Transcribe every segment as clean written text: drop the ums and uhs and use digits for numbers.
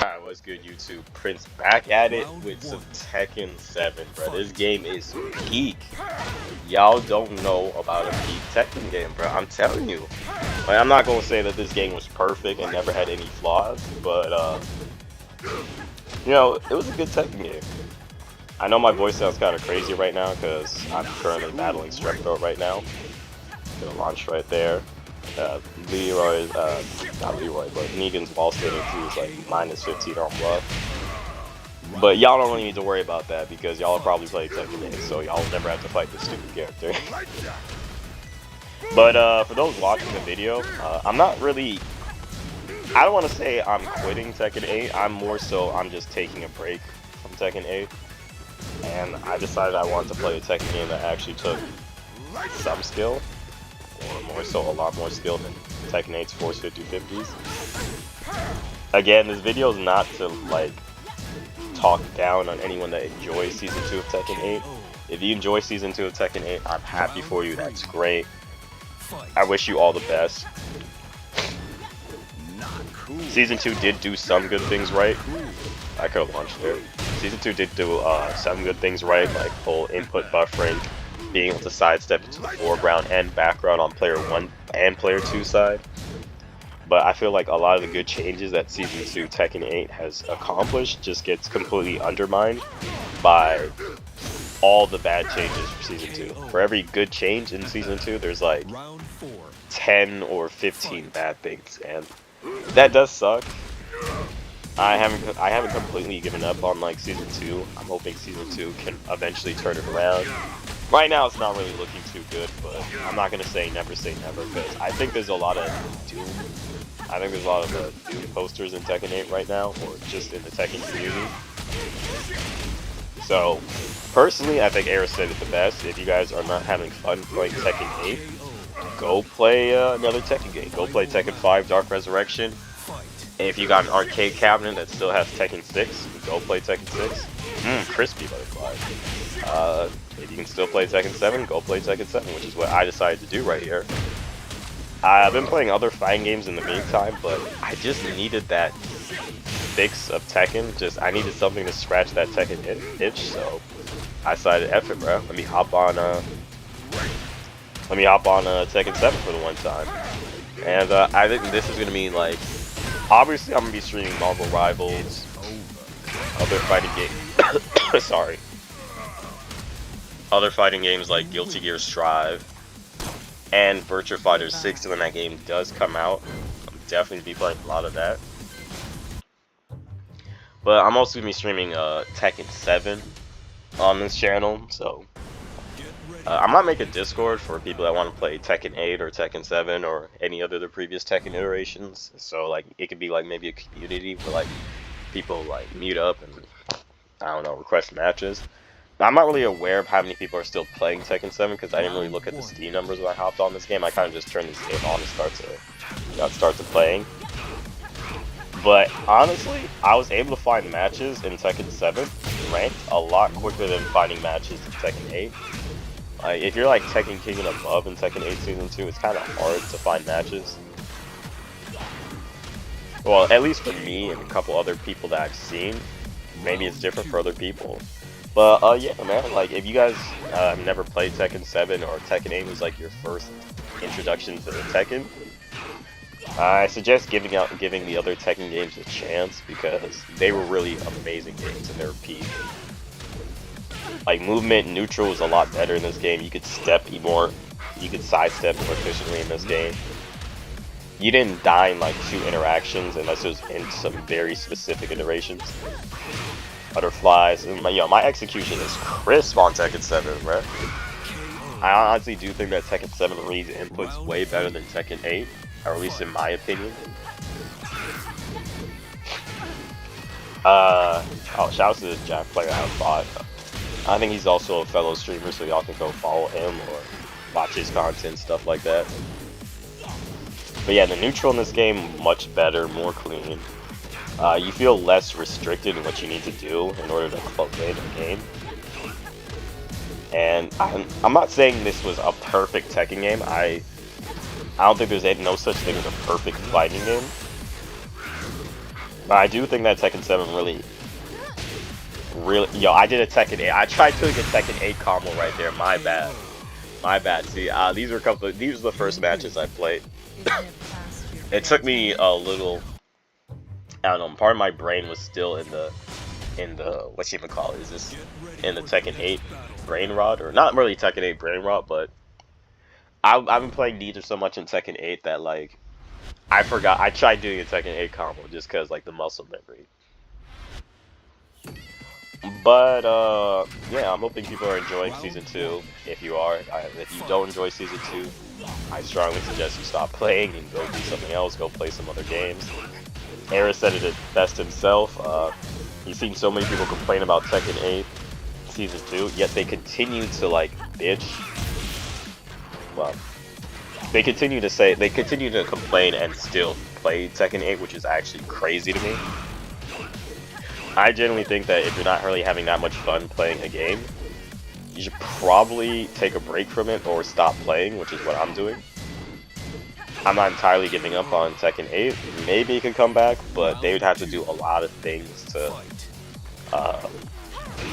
Alright, what's good, YouTube? Prince back at it with some Tekken 7, bro. This game is peak. Y'all don't know about a peak Tekken game, bro. I'm telling you. Like, I'm not gonna say that this game was perfect and never had any flaws, but you know, it was a good Tekken game. I know my voice sounds kind of crazy right now because I'm currently battling strep throat right now. Gonna launch right there. Leroy, not Leroy, but Negan's wall standing too is like minus 15 on bluff. But y'all don't really need to worry about that because y'all probably play Tekken games, so y'all never have to fight this stupid character. But for those watching the video, I'm not really. I don't want to say I'm quitting Tekken 8. I'm just taking a break from Tekken 8, and I decided I wanted to play a Tekken game that actually took some skill. Or more so, a lot more skill than Tekken 8's Force 50/50s. Again, this video is not to like talk down on anyone that enjoys Season 2 of Tekken 8. If you enjoy Season 2 of Tekken 8, I'm happy for you, that's great. I wish you all the best. Season 2 did do some good things right. I could have launched there. Season 2 did do some good things right, like full input buffering, being able to sidestep into the foreground and background on player 1 and player 2 side. But I feel like a lot of the good changes that Season 2 Tekken 8 has accomplished just gets completely undermined by all the bad changes for Season 2. For every good change in Season 2, there's like 10 or 15 bad things, and that does suck. I haven't completely given up on like Season 2. I'm hoping Season 2 can eventually turn it around. Right now, it's not really looking too good, but I'm not gonna say never because I think there's a lot of Doom. I think there's a lot of Doom posters in Tekken 8 right now, or just in the Tekken community. So, personally, I think Era said it the best. If you guys are not having fun playing Tekken 8, go play another Tekken game. Go play Tekken 5 Dark Resurrection. And if you got an arcade cabinet that still has Tekken 6, go play Tekken 6. Crispy butterfly. If you can still play Tekken 7, go play Tekken 7, which is what I decided to do right here. I've been playing other fighting games in the meantime, but I just needed that fix of Tekken. I needed something to scratch that Tekken itch, so I decided, F it, bro. Let me hop on Tekken 7 for the one time. And I think this is gonna be like, obviously I'm gonna be streaming Marvel Rivals, other fighting games. Sorry. Other fighting games like Guilty Gear Strive and Virtua Fighter 6 when that game does come out. I'm definitely be playing a lot of that. But I'm also going to be streaming Tekken 7 on this channel, so I might make a Discord for people that want to play Tekken 8 or Tekken 7 or any other of the previous Tekken iterations. So like it could be like maybe a community where like people like meet up and I don't know, request matches. I'm not really aware of how many people are still playing Tekken 7 because I didn't really look at the Steam numbers when I hopped on this game. I kind of just turned this game on and start to playing. But honestly, I was able to find matches in Tekken 7 ranked a lot quicker than finding matches in Tekken 8. If you're like Tekken King and above in Tekken 8 Season 2, it's kind of hard to find matches. Well, at least for me and a couple other people that I've seen. Maybe it's different for other people. But yeah, man, like if you guys have never played Tekken 7 or Tekken 8 was like your first introduction to the Tekken, I suggest giving the other Tekken games a chance because they were really amazing games in their peak. Like movement neutral was a lot better in this game. You could sidestep more efficiently in this game. You didn't die in like 2 interactions unless it was in some very specific iterations. Butterflies, and my execution is crisp on Tekken 7, bro. I honestly do think that Tekken 7 reads inputs way better than Tekken 8, or at least in my opinion. Shout out to the Jack player I bought. I think he's also a fellow streamer, so y'all can go follow him or watch his content, stuff like that. But yeah, the neutral in this game, much better, more clean. You feel less restricted in what you need to do in order to play the game. And I'm not saying this was a perfect Tekken game. I don't think there's no such thing as a perfect fighting game. I do think that Tekken 7 really, yo, I did a Tekken 8. I tried doing a Tekken 8 combo right there. My bad. My bad. See, these are the first matches I played. It took me a little, I don't know, part of my brain was still in the, what you even call it? Is this in the Tekken 8 brain rot? Or not really Tekken 8 brain rot, but I've been playing neither so much in Tekken 8 that, like, I forgot. I tried doing a Tekken 8 combo just because, like, the muscle memory. But, yeah, I'm hoping people are enjoying Season 2. If you are, if you don't enjoy Season 2, I strongly suggest you stop playing and go do something else, go play some other games. Era said it best himself. He's seen so many people complain about Tekken 8 Season 2, yet they continue to, like, bitch. Well, they continue to complain and still play Tekken 8, which is actually crazy to me. I genuinely think that if you're not really having that much fun playing a game, you should probably take a break from it or stop playing, which is what I'm doing. I'm not entirely giving up on Tekken 8. Maybe it could come back, but they would have to do a lot of things to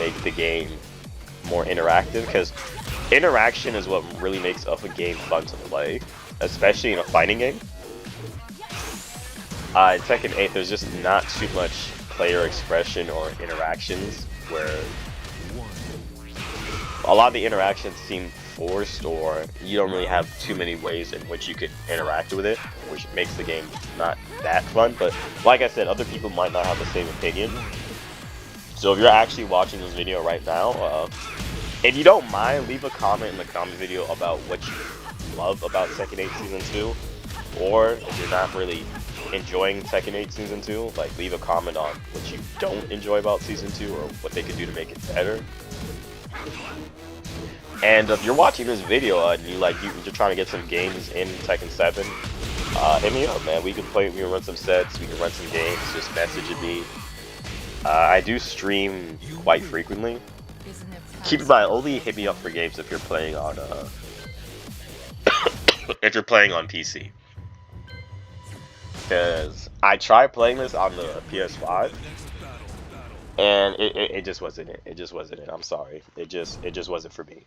make the game more interactive, because interaction is what really makes a game fun to play, especially in a fighting game. In Tekken 8, there's just not too much player expression or interactions, where a lot of the interactions seem forced, or you don't really have too many ways in which you could interact with it, which makes the game not that fun. But like I said, other people might not have the same opinion. So if you're actually watching this video right now, if you don't mind, leave a comment in the comment video about what you love about Tekken 8 Season 2, or if you're not really enjoying Tekken 8 Season 2, like, leave a comment on what you don't enjoy about Season 2 or what they could do to make it better. And if you're watching this video and you're trying to get some games in Tekken 7, hit me up, man. We can run some sets, we can run some games, just message me. I do stream quite frequently. Keep in mind, only hit me up for games if you're playing on if you're playing on PC. Because I tried playing this on the PS5, and it just wasn't it. It just wasn't it. I'm sorry. It just wasn't for me.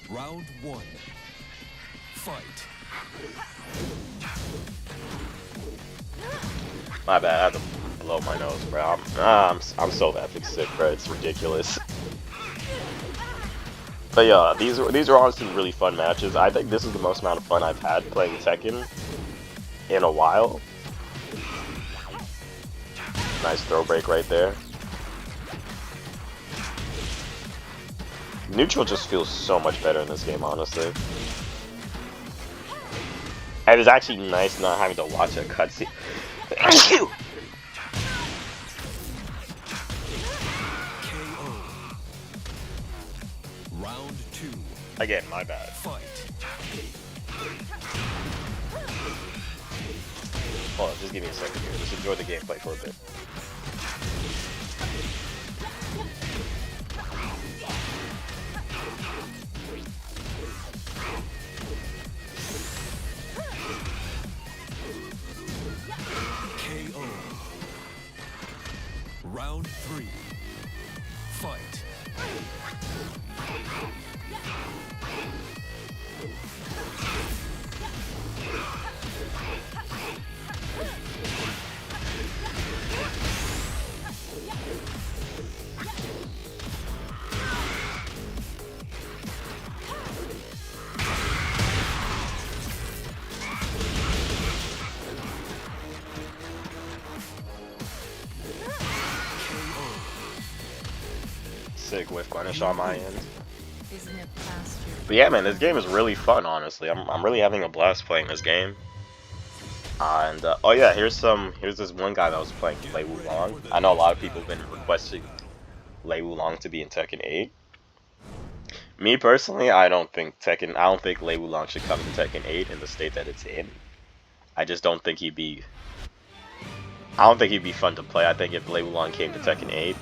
Round 1. Fight. My bad. I had to blow my nose, bro. I'm so epic sick, bro. It's ridiculous. But yeah, these are honestly really fun matches. I think this is the most amount of fun I've had playing Tekken in a while. Nice throw break right there. Neutral just feels so much better in this game, honestly. And it's actually nice not having to watch a cutscene. KO. Round 2. Again, my bad. Fight. Hold on, just give me a second here. Just enjoy the gameplay for a bit. KO. Round 3. Fight. Sick whiff punish on my end. But yeah, man, this game is really fun, honestly. I'm really having a blast playing this game. And oh yeah, here's this one guy that was playing Lei Wulong. I know a lot of people have been requesting Lei Wulong to be in Tekken 8. Me personally, I don't think Lei Wulong should come to Tekken 8 in the state that it's in. I just don't think he'd be fun to play. I think if Lei Wulong came to Tekken 8,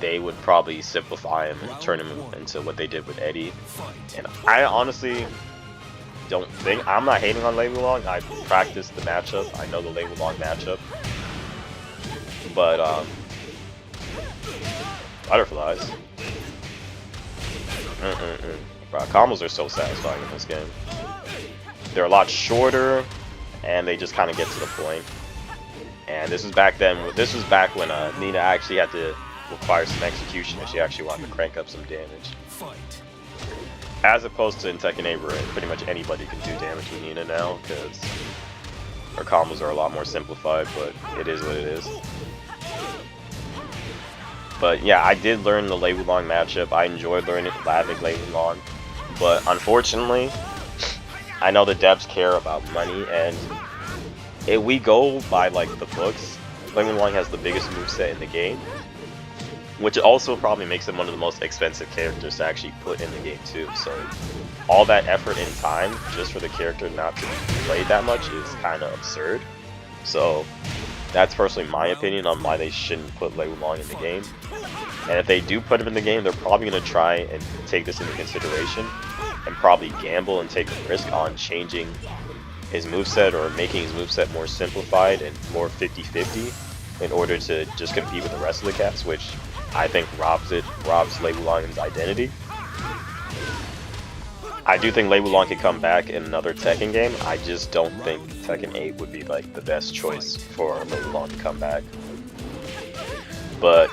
they would probably simplify him and turn him into what they did with Eddie. Fight. And I honestly don't think, I'm not hating on Lei Wulong. I practiced the matchup. I know the Lei Wulong matchup. But butterflies. Bro, combos are so satisfying in this game. They're a lot shorter, and they just kind of get to the point. And this was back then. This was back when Nina actually had to require some execution if she actually wanted to crank up some damage. Fight. As opposed to in Tekken 8, where pretty much anybody can do damage with Nina now, because her combos are a lot more simplified. But it is what it is. But yeah, I did learn the Lei Wulong matchup. I enjoyed learning Lei Wulong. But unfortunately, I know the devs care about money, and if we go by like the books, Lei Wulong has the biggest moveset in the game, which also probably makes him one of the most expensive characters to actually put in the game too. So all that effort and time just for the character not to be played that much is kind of absurd. So that's personally my opinion on why they shouldn't put Lei Wulong in the game. And if they do put him in the game, they're probably going to try and take this into consideration and probably gamble and take a risk on changing his moveset or making his moveset more simplified and more 50-50 in order to just compete with the rest of the cats, which I think robs Lei Wulong's identity. I do think Lei Wulong could come back in another Tekken game. I just don't think Tekken 8 would be like the best choice for Lei Wulong to come back. But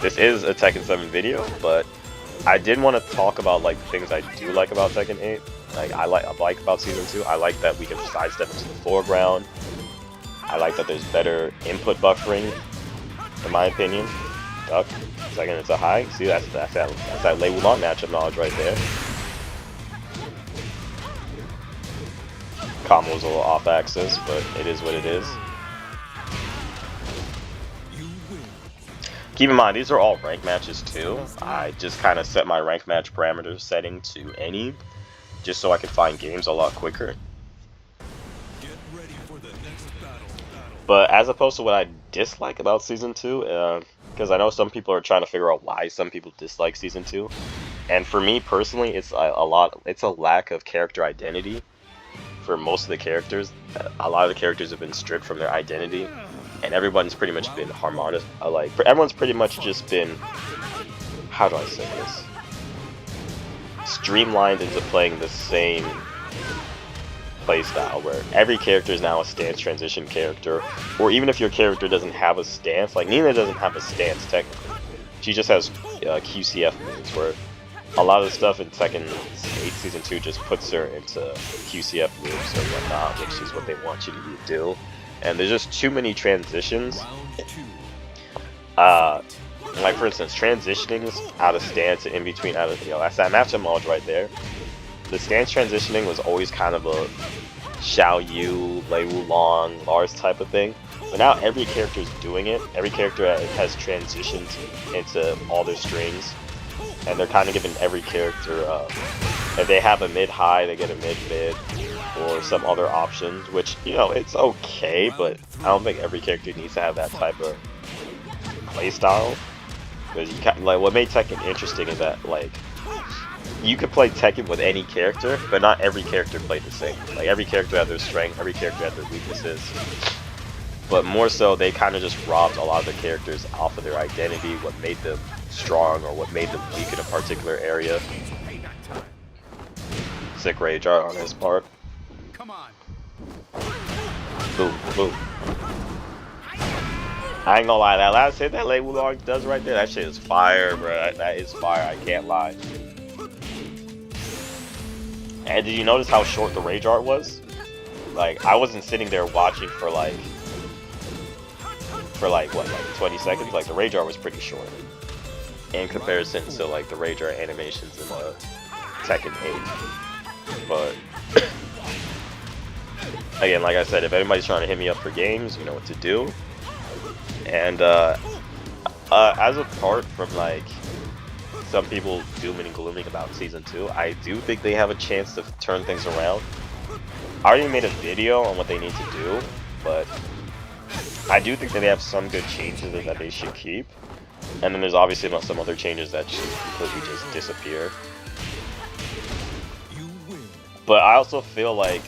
this is a Tekken 7 video, but I did want to talk about like the things I do like about Tekken 8. Like I like about Season 2. I like that we can sidestep into the foreground. I like that there's better input buffering, in my opinion. Duck. Second, it's a high. See, that's that Lei Wulong matchup knowledge right there. Combo's a little off axis, but it is what it is. Keep in mind, these are all rank matches too. I just kind of set my rank match parameter setting to any, just so I can find games a lot quicker. Get ready for the next battle. But as opposed to what I dislike about Season 2, because I know some people are trying to figure out why some people dislike Season 2, and for me personally, it's a lack of character identity for most of the characters. A lot of the characters have been stripped from their identity, and everyone's pretty much been harmonious. Everyone's pretty much just been, how do I say this? Streamlined into playing the same playstyle, where every character is now a stance transition character, or even if your character doesn't have a stance, like Nina doesn't have a stance technically, she just has QCF moves, where a lot of the stuff in Tekken 8 Season 2 just puts her into QCF moves or whatnot, which is what they want you to do. And there's just too many transitions. Like for instance, transitioning out of stance and in between that's that matchup knowledge right there. The stance transitioning was always kind of a Xiao Yu, Lei Wulong, Lars type of thing. But now every character is doing it. Every character has transitioned into all their strings. And they're kind of giving every character, if they have a mid-high, they get a mid-mid, or some other options, which, it's okay, but I don't think every character needs to have that type of playstyle. Because what made Tekken interesting is that, you could play Tekken with any character, but not every character played the same. Like, every character had their strength, every character had their weaknesses. But more so, they kind of just robbed a lot of the characters off of their identity, what made them strong or what made them weak in a particular area. Sick rage art on his part. Come on. Boom, boom. I ain't gonna lie, that last hit that Lei Wulong does right there, that shit is fire, bro. That is fire, I can't lie. And did you notice how short the rage art was? Like, I wasn't sitting there watching for what, 20 seconds? Like, the rage art was pretty short in comparison to, the rage art animations in Tekken 8. But, again, like I said, if anybody's trying to hit me up for games, you know what to do. And, as apart from, some people dooming and glooming about Season 2, I do think they have a chance to turn things around. I already made a video on what they need to do, but I do think that they have some good changes that they should keep, and then there's obviously some other changes that should completely just disappear. You win. But I also feel like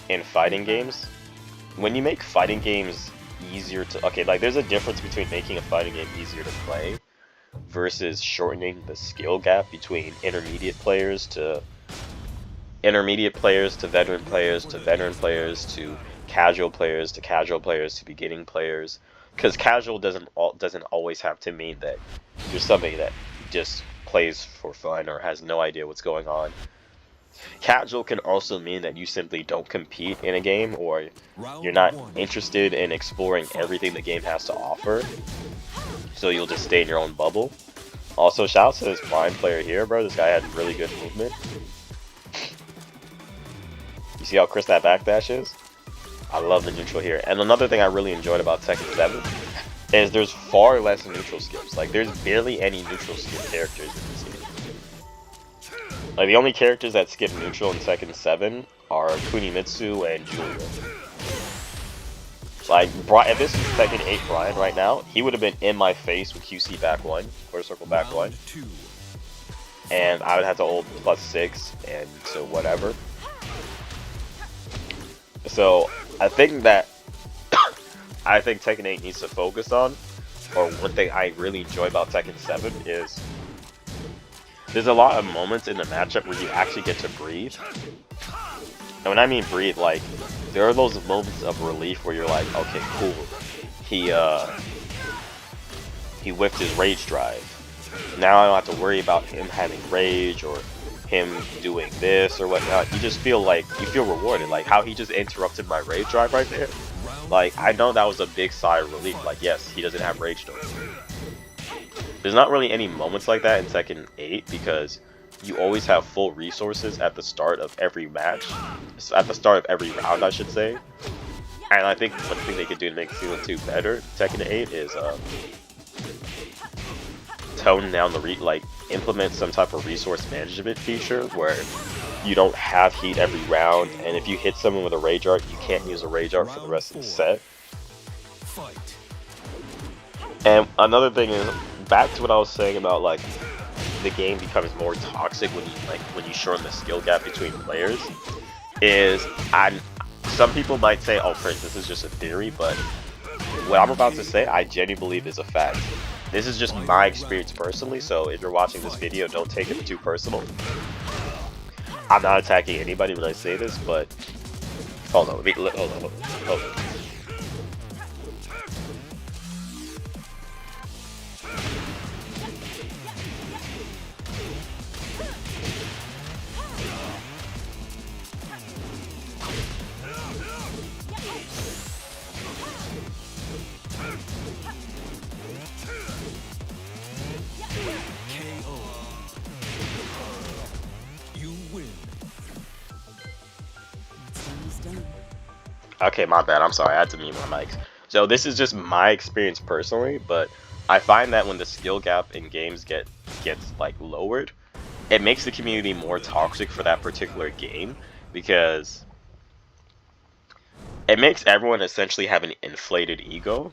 in fighting games, when you make fighting games easier to like there's a difference between making a fighting game easier to play versus shortening the skill gap between intermediate players to veteran players to veteran players to casual players to casual players to beginning players, because casual doesn't always have to mean that you're somebody that just plays for fun or has no idea what's going on. Casual can also mean that you simply don't compete in a game, or you're not interested in exploring everything the game has to offer, so you'll just stay in your own bubble. Also, shout out to this blind player here, bro. This guy had really good movement. You see how crisp that backdash is? I love the neutral here. And another thing I really enjoyed about Tekken 7 is there's far less neutral skips. Like, there's barely any neutral skip characters in this game. Like, the only characters that skip neutral in Tekken 7 are Kunimitsu and Julia. Like, if this was Tekken 8 Brian right now, he would have been in my face with QC back 1, quarter circle back 1. And I would have to hold +6 and so whatever. So, I think that Tekken 8 needs to focus on, or one thing I really enjoy about Tekken 7 is there's a lot of moments in the matchup where you actually get to breathe. And when I mean breathe, like, there are those moments of relief where you're like, okay, cool, he whiffed his rage drive. Now I don't have to worry about him having rage or him doing this or whatnot. You just feel like, you feel rewarded. Like, how he just interrupted my rage drive right there. Like, I know that was a big sigh of relief. Like, yes, he doesn't have rage drive. There's not really any moments like that in Tekken 8 because you always have full resources at the start of every match. At the start of every round, I should say. And I think one thing they could do to make Season 2 better, Tekken 8, is tone down the implement some type of resource management feature where you don't have heat every round, and if you hit someone with a rage art, you can't use a rage art for the rest of the set. And another thing is, back to what I was saying about like the game becomes more toxic when you shorten the skill gap between players, is some people might say, oh Prince, this is just a theory, but what I'm about to say I genuinely believe is a fact. This is just my experience personally, so if you're watching this video, don't take it too personal. I'm not attacking anybody when I say this, but hold on, hold on. Okay, my bad. I'm sorry. I had to mute my mic. So this is just my experience personally, but I find that when the skill gap in games gets like lowered, it makes the community more toxic for that particular game, because it makes everyone essentially have an inflated ego,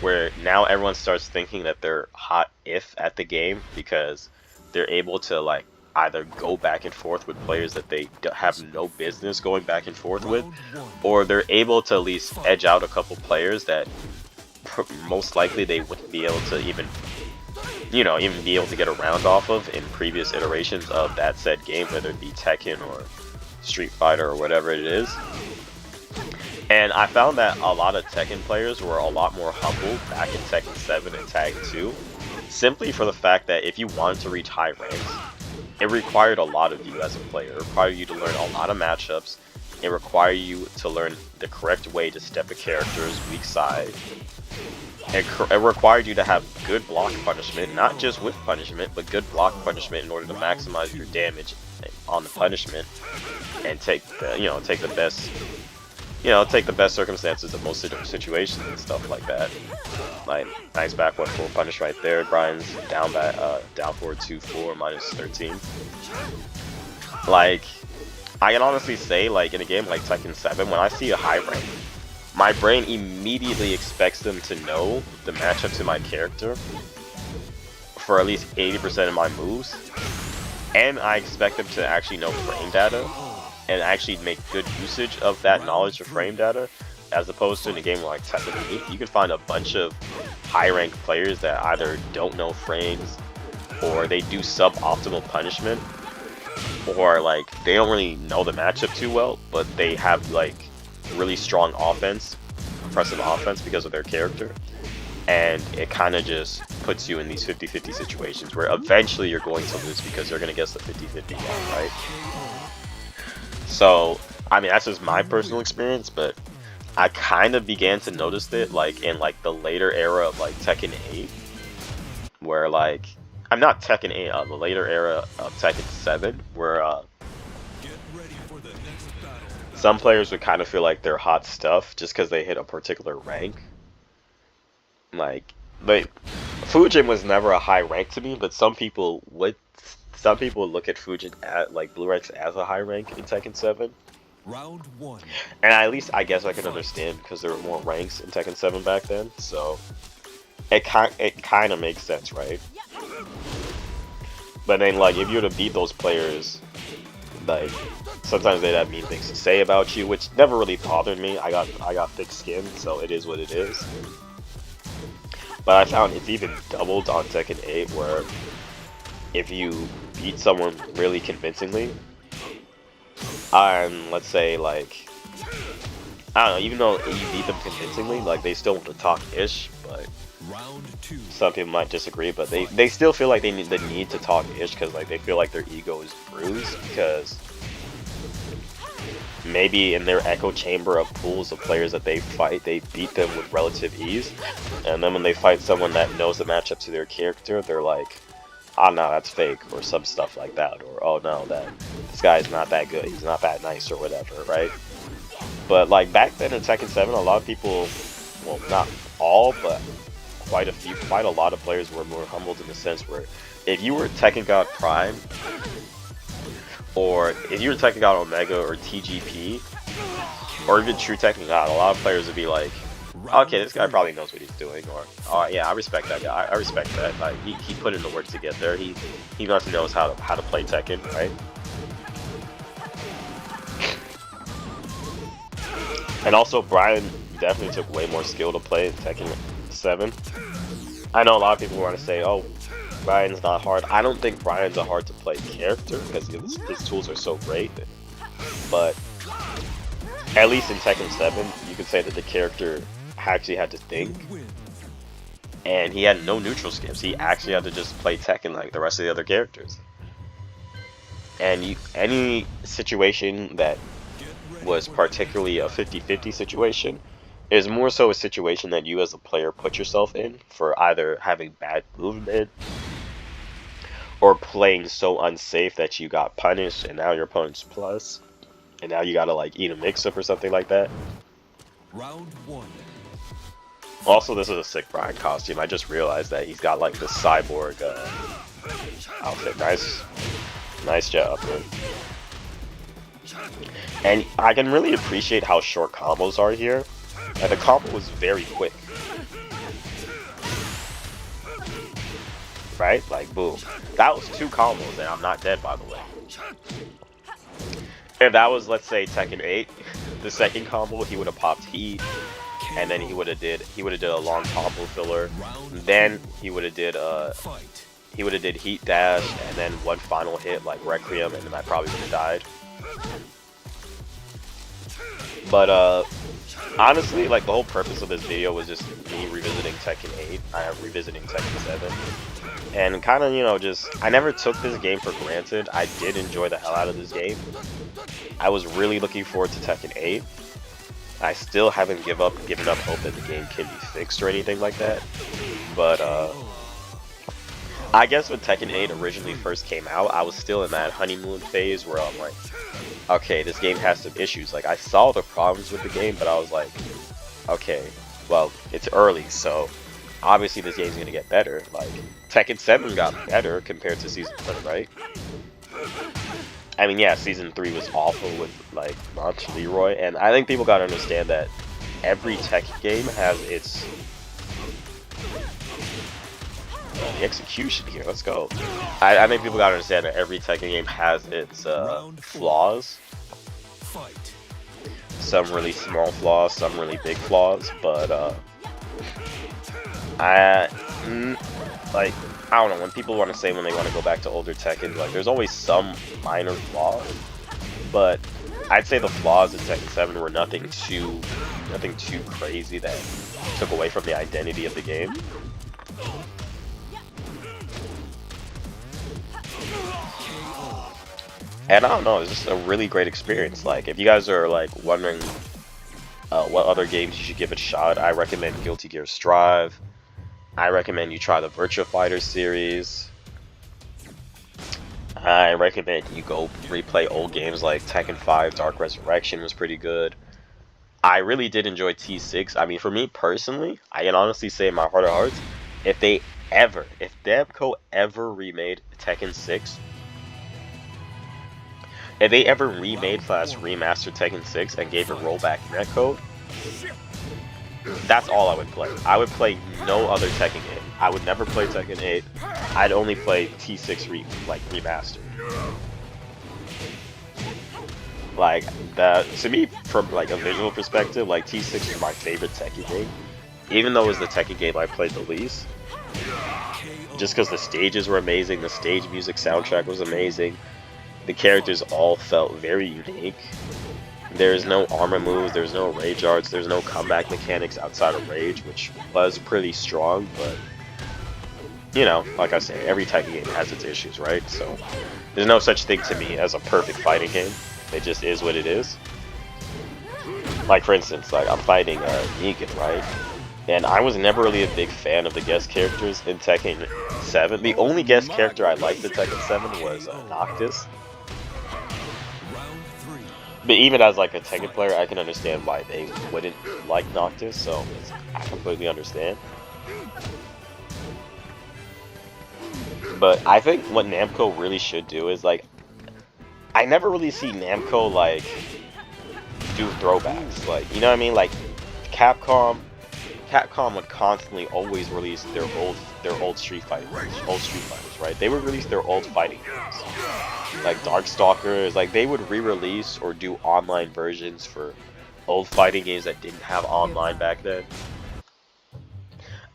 where now everyone starts thinking that they're hot if at the game because they're able to like either go back and forth with players that they have no business going back and forth with, or they're able to at least edge out a couple players that most likely they wouldn't be able to even be able to get a round off of in previous iterations of that said game, whether it be Tekken or Street Fighter or whatever it is. And I found that a lot of Tekken players were a lot more humble back in Tekken 7 and Tag 2, simply for the fact that if you wanted to reach high ranks, it required a lot of you as a player. It required you to learn a lot of matchups. It required you to learn the correct way to step a character's weak side. It required you to have good block punishment, not just with punishment, but good block punishment in order to maximize your damage on the punishment and take the best circumstances of most situations and stuff like that. Like, nice back 1-4 punish right there. Brian's down forward 2-4 -13. Like, I can honestly say, like, in a game like Tekken 7, when I see a high rank my brain immediately expects them to know the matchup to my character for at least 80% of my moves, and I expect them to actually know frame data and actually make good usage of that knowledge of frame data, as opposed to in a game like Tekken 8, you can find a bunch of high-ranked players that either don't know frames, or they do suboptimal punishment, or like they don't really know the matchup too well, but they have like really strong offense, impressive offense because of their character, and it kind of just puts you in these 50-50 situations where eventually you're going to lose because they're going to guess the 50-50 one, right? So, I mean, that's just my personal experience, but I kind of began to notice it like in like the later era of like Tekken 8, where like, I'm not Tekken 8, the later era of Tekken 7, where Get ready for the next battle. some players would kind of feel like they're hot stuff just because they hit a particular rank. Like, but Fujin was never a high rank to me, but some people would. Some people look at Fujin at like blue ranks as a high rank in Tekken 7, Round 1. and at least I guess I can understand because there were more ranks in Tekken 7 back then. So it kind of makes sense, right? But then like if you were to beat those players, like sometimes they'd have mean things to say about you, which never really bothered me. I got thick skin, so it is what it is. But I found it's even doubled on Tekken 8, where if you beat someone really convincingly, let's say like, I don't know, even though you beat them convincingly, like they still want to talk ish, but Round 2. some people might disagree, but they still feel like they need the need to talk ish because like they feel like their ego is bruised because maybe in their echo chamber of pools of players that they fight, they beat them with relative ease, and then when they fight someone that knows the matchup to their character, they're like, oh no, that's fake, or some stuff like that, or oh no, this guy's not that good, he's not that nice, or whatever, right? But like back then in Tekken 7, a lot of people, well, not all, but quite a lot of players were more humbled in the sense where if you were Tekken God Prime, or if you were Tekken God Omega or TGP, or even True Tekken God, a lot of players would be like, okay, this guy probably knows what he's doing, or oh yeah, I respect that guy. I respect that. Like he put in the work to get there. He must knows how to play Tekken, right? And also, Brian definitely took way more skill to play in Tekken 7. I know a lot of people want to say, oh, Brian's not hard. I don't think Brian's a hard to play character because his tools are so great. But at least in Tekken 7, you could say that the character actually had to think, and he had no neutral skips. He actually had to just play Tekken like the rest of the other characters. And any situation that was particularly a 50-50 situation is more so a situation that you as a player put yourself in for either having bad movement or playing so unsafe that you got punished and now your opponent's plus, and now you gotta like eat a mix-up or something like that. Round 1. Also, this is a sick Brian costume. I just realized that he's got like the cyborg outfit. Nice job, man. And I can really appreciate how short combos are here. Like the combo was very quick. Right? Like boom. That was 2 combos and I'm not dead, by the way. If that was, let's say, Tekken 8, the second combo he would have popped heat, and then he would have did a long combo filler. Then he would have did heat dash, and then one final hit like Requiem, and then I probably would have died. But honestly, like the whole purpose of this video was just me revisiting Tekken 8. I am revisiting Tekken 7. And kind of, you know, just, I never took this game for granted. I did enjoy the hell out of this game. I was really looking forward to Tekken 8. I still haven't given up hope that the game can be fixed or anything like that. But, I guess when Tekken 8 originally first came out, I was still in that honeymoon phase where I'm like, okay, this game has some issues. Like, I saw the problems with the game, but I was like, okay, well, it's early, so obviously this game's gonna get better. Like, Tekken 7 got better compared to Season 1, right? I mean, yeah, Season 3 was awful with, like, Monch Leroy, and I think people gotta understand that every Tekken game has its the execution here. Let's go. I think people gotta understand that every Tekken game has its flaws. Fight. Some really small flaws, some really big flaws, but I like I don't know when people want to say when they want to go back to older Tekken, like there's always some minor flaws, but I'd say the flaws in Tekken 7 were nothing too crazy that took away from the identity of the game. And I don't know, it's just a really great experience. Like, if you guys are like wondering what other games you should give it a shot, I recommend Guilty Gear Strive. I recommend you try the Virtua Fighter series. I recommend you go replay old games like Tekken 5 Dark Resurrection was pretty good. I really did enjoy T6. I mean, for me personally, I can honestly say in my heart of hearts, if Namco ever remade Tekken 6, if they ever remade / remastered Tekken 6 and gave it rollback netcode, that's all I would play. I would play no other Tekken game. I would never play Tekken 8. I'd only play T6 remastered. Like that to me, from like a visual perspective, like T6 is my favorite Tekken game. Even though it was the Tekken game I played the least. Just because the stages were amazing, the stage music soundtrack was amazing. The characters all felt very unique. There's no armor moves, there's no rage arts, there's no comeback mechanics outside of rage, which was pretty strong, but you know, like I say, every Tekken game has its issues, right? So there's no such thing to me as a perfect fighting game. It just is what it is. Like for instance, like I'm fighting Negan, right? And I was never really a big fan of the guest characters in Tekken 7. The only guest character I liked in Tekken 7 was Noctis. But even as like a Tekken player, I can understand why they wouldn't like Noctis, so I completely understand. But I think what Namco really should do is like, I never really see Namco like do throwbacks, like, you know what I mean? Like Capcom would constantly always release their old Street Fighters, right? They would release their old fighting games. Like Darkstalkers, like they would re-release or do online versions for old fighting games that didn't have online back then.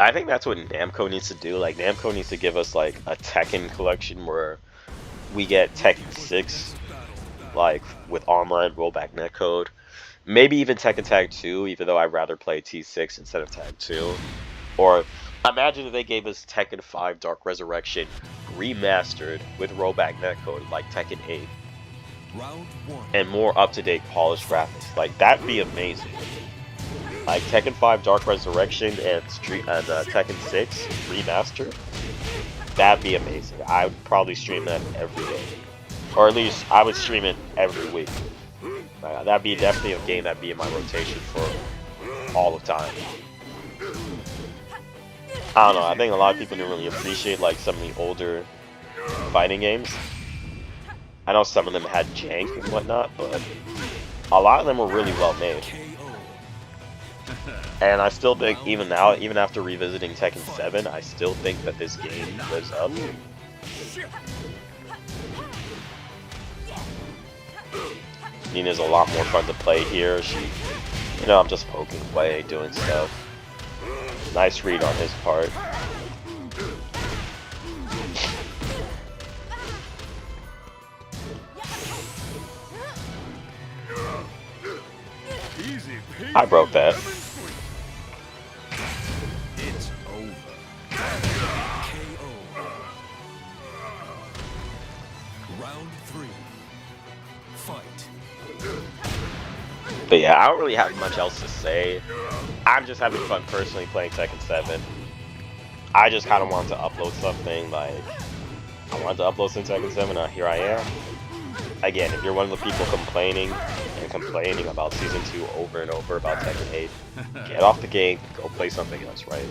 I think that's what Namco needs to do. Like Namco needs to give us like a Tekken collection where we get Tekken 6 like with online rollback netcode. Maybe even Tekken Tag 2, even though I'd rather play T6 instead of Tag 2. Or imagine if they gave us Tekken 5 Dark Resurrection remastered with rollback netcode like Tekken 8. And more up-to-date polished graphics. Like, that'd be amazing. Like Tekken 5 Dark Resurrection and Tekken 6 remastered. That'd be amazing. I would probably stream that every day. Or at least I would stream it every week. That'd be definitely a game that'd be in my rotation for all of time. I don't know, I think a lot of people didn't really appreciate like some of the older fighting games. I know some of them had jank and whatnot, but a lot of them were really well made. And I still think, even now, even after revisiting Tekken 7, I still think that this game lives up. Nina's a lot more fun to play here. She, you know, I'm just poking away, doing stuff. Nice read on his part. I broke that. It's over. KO. Round 3. Fight. But yeah, I don't really have much else to say. I'm just having fun personally playing Tekken 7. I just kind of wanted to upload something, like, I wanted to upload some Tekken 7, here I am. Again, if you're one of the people complaining about Season 2 over and over about Tekken 8, get off the game, go play something else, right?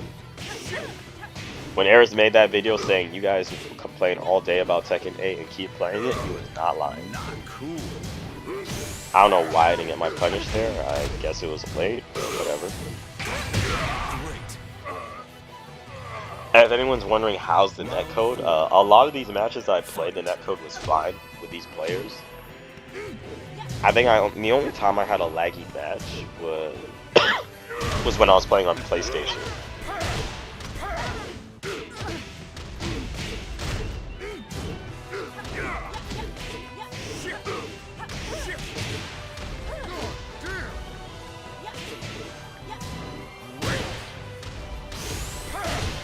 When Ares made that video saying you guys complain all day about Tekken 8 and keep playing it, he was not lying. Not cool. I don't know why I didn't get my punish there. I guess it was late, but whatever. If anyone's wondering how's the netcode, a lot of these matches that I played, the netcode was fine with these players. I think the only time I had a laggy match was was when I was playing on PlayStation.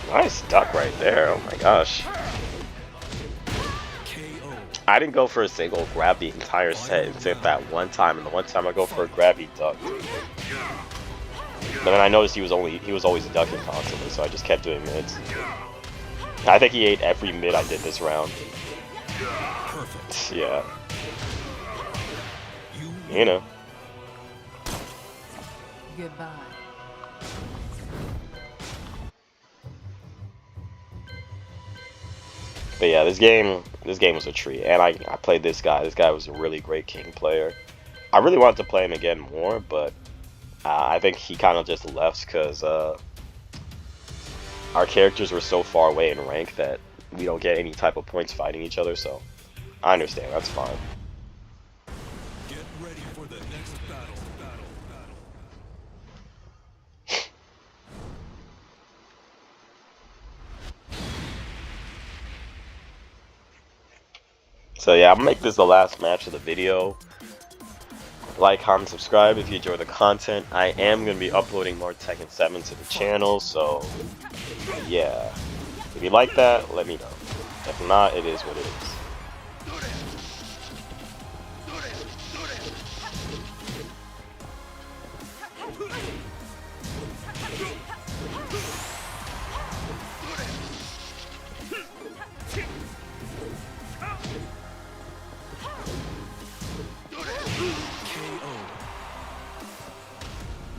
Nice duck right there, oh my gosh. I didn't go for a single grab the entire set except that one time, and the one time I go for a grab he ducked. But then I noticed he was always ducking constantly, so I just kept doing mids. I think he ate every mid I did this round. Yeah. You know. Goodbye. But yeah, this game was a treat, and I played this guy. This guy was a really great King player. I really wanted to play him again more, but I think he kind of just left because our characters were so far away in rank that we don't get any type of points fighting each other. So I understand. That's fine. Get ready for the next battle. So yeah, I'm gonna make this the last match of the video. Like, comment, subscribe if you enjoy the content. I am gonna be uploading more Tekken 7 to the channel, so yeah. If you like that, let me know. If not, it is what it is.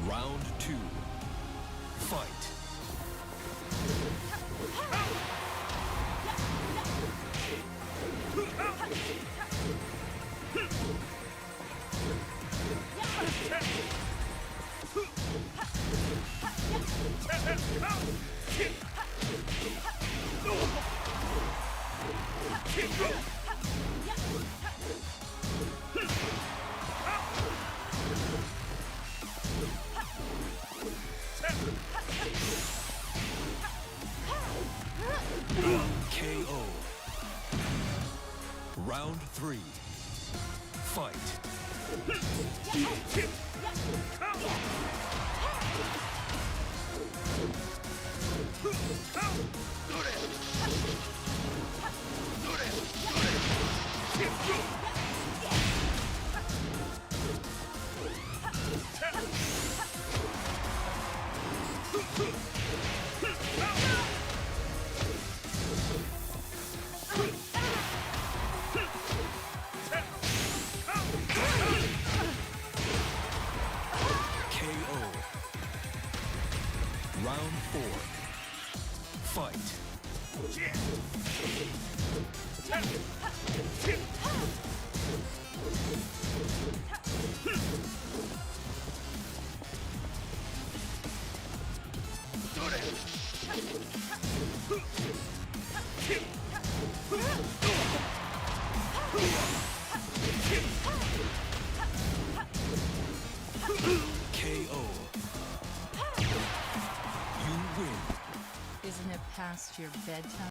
Round 2. Fight. KO. Round 3. Fight. Round 4. Fight. KO. You win. Isn't it past your bedtime?